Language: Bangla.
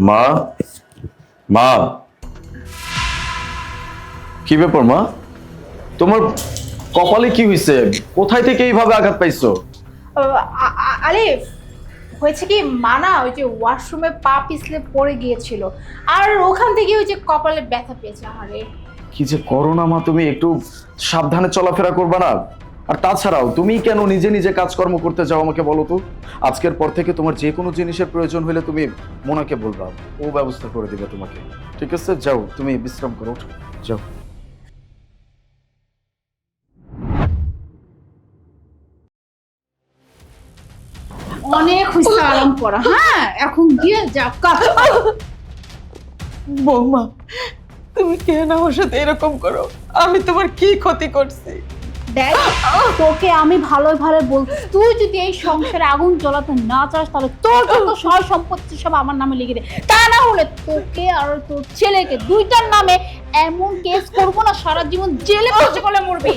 মা, মা, কি ব্যাপার মা? তোমার কপালে কি হয়েছে? কোথায় থেকে এইভাবে আঘাত পাইছো? আরে হয়েছে কি, মানা ওই যে ওয়াশরুমে পা পিছলে পড়ে গিয়েছিল, আর ওখান থেকে ওই যে কপালে ব্যথা পেয়েছে। আরে কি যে করো না মা, তুমি একটু সাবধানে চলাফেরা করবে না? আর তাছাড়াও তুমি কেন নিজে নিজে কাজকর্ম করতে যাও আমাকে বলো তো? আজকের পর থেকে তোমার যে কোনো জিনিসের প্রয়োজন হলে তুমি মোনাকে বলবা, ও ব্যবস্থা করে দিবে তোমাকে। ঠিক আছে, যাও তুমি বিশ্রাম করো, উঠো, যাও। অনেক হয়েছে আরাম করা, হ্যাঁ এখন গিয়ে যা কাজ করো। বৌমা, তুমি কেন আমার সাথে এরকম করো? আমি তোমার কি ক্ষতি করছি? দেখ, তোকে আমি ভালোই ভালো বলছি, তুই যদি এই সংসারে আগুন জ্বালাতে না চাস তাহলে তোর যত সয় সম্পত্তি সব আমার নামে লিখে দে। তা না হলে তোকে আর তোর ছেলেকে দুইটার নামে এমন কেস করবো না, সারা জীবন জেলে বসে গেলে মরবি।